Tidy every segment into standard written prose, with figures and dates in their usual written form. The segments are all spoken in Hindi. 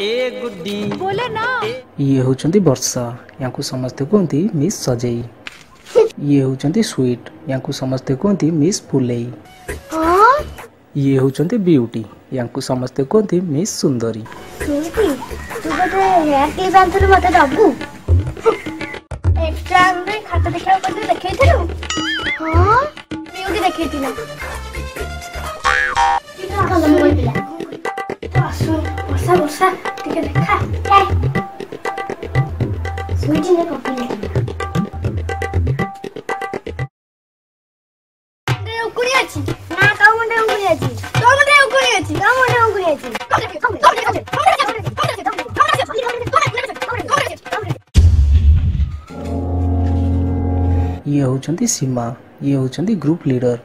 ए गुड्डी बोले ना ये होचंती वर्षा यांकु समस्ते कहती मिस सजेई। ये होचंती स्वीट यांकु समस्ते कहती मिस फुलेई। ये होचंती ब्यूटी यांकु समस्ते कहती मिस सुंदरी। तू बटे हेयर क्लिप आंथर मते दबु एक्स्ट्रा रे खाता देखा पते देखैथिलु। हां ब्यूटी देखैथिला किना कलम होइला आसु वर्षा वर्षा टिके देखा काय स्वीटी ने कॉपी ले रे उकुनी अछि ना का मुंडे उकुनी अछि तो मुंडे उकुनी अछि का मुंडे उकुनी अछि ये होचंती सीमा ये होचंती ग्रुप लीडर।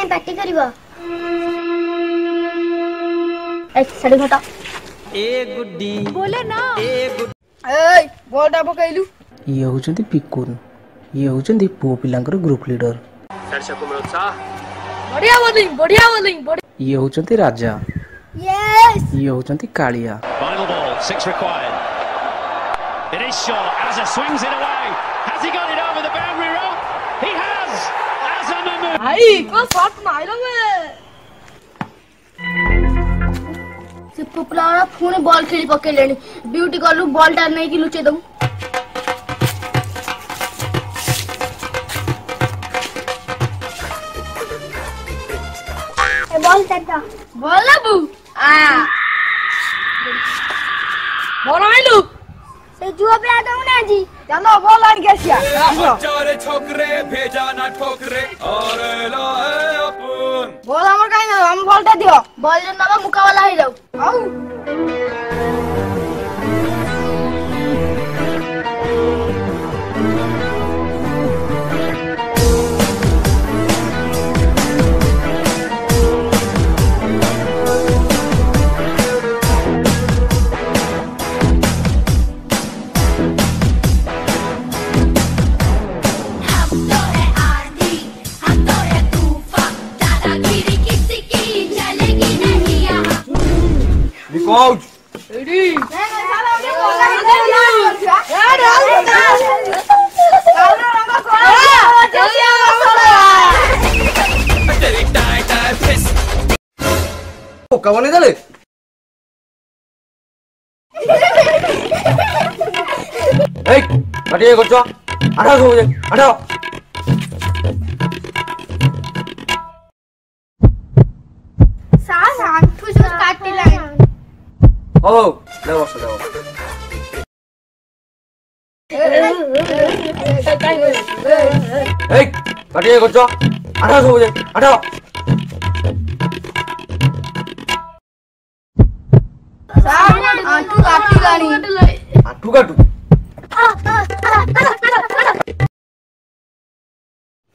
पार्टी करिवो ए साड़ी घटा ए गुड्डी बोले ना ए गुड्डी ए बोलटा पकैलु। ये होचंती पिकुन ये होचंती पो पिलांकर ग्रुप लीडर। दर्शकों में उत्साह बढ़िया बोलिंग ये होचंती राजा। यस ये होचंती Kaliya. Final ball, 6 required. It is shot. Azza swings it away. Has he got it over the boundary rope? He has. Azza Mamu. आई को शॉट मारो में से पुपलारा फोन बॉल खेली पके लेनी ब्यूटी गलु बॉल टा नहीं कि लुचे दऊ ए बॉल टाटा बोल बाबू आ बोल आइलु से जुआ पे आ दऊ ना जी चलो बोल आड़ के सिया चारे छोकरे भेजा ना ठोकरे और लाए अपन बोल हमर काई ना हम बोलटा दियो बॉल जो नवा मुका वाला ही जाऊ आऊ Coach रेडी कवने झाले ए पाटी करছো आठा हो जाए आठा सास आंखु से काटी लाइन ओ देव देव ए पाटी करছো आठा हो जाए आठा आंखु काटी लानी आठू काटू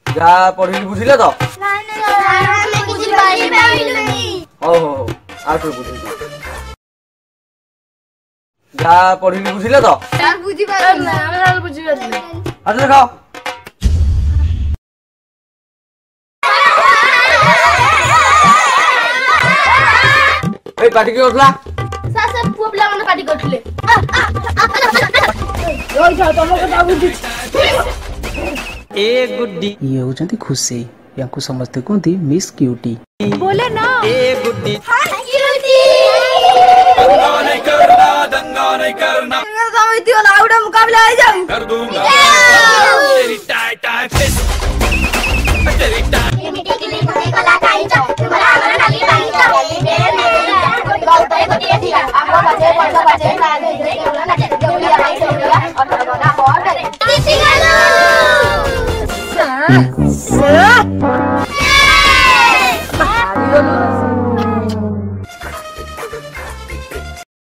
जा पढ़िली बुझिले तो मैं कुछ बारी नहीं ओहो आठू बुझिली जा पढ़िली बुझिले तो यार बुझी बात ना हम बुझी बात नहीं आठ देखाओ ए पाटी के उठला सास पुपला मन पार्टी करथिले रोई जा तुम को बुझी ए गुड्डी ये होचंती खुशी यांकु समस्ते कहती मिस क्यूटी। बोले ना ए गुड्डी दंगा नहीं करना समिति वाला आउटा मुकाबला आ जाऊं कर दूंगा तेरी टाई टाई फिस्ट तेरी टाई ये मिट्टी के लिए खाने का लाता है जो तुम्हारा हमारा नाली पानी तो मेरे गलती को दिए दिया आपको बचे ना दे दे ना दे जो लिया भाई से लिया और थोड़ा ना और करे किसी का लो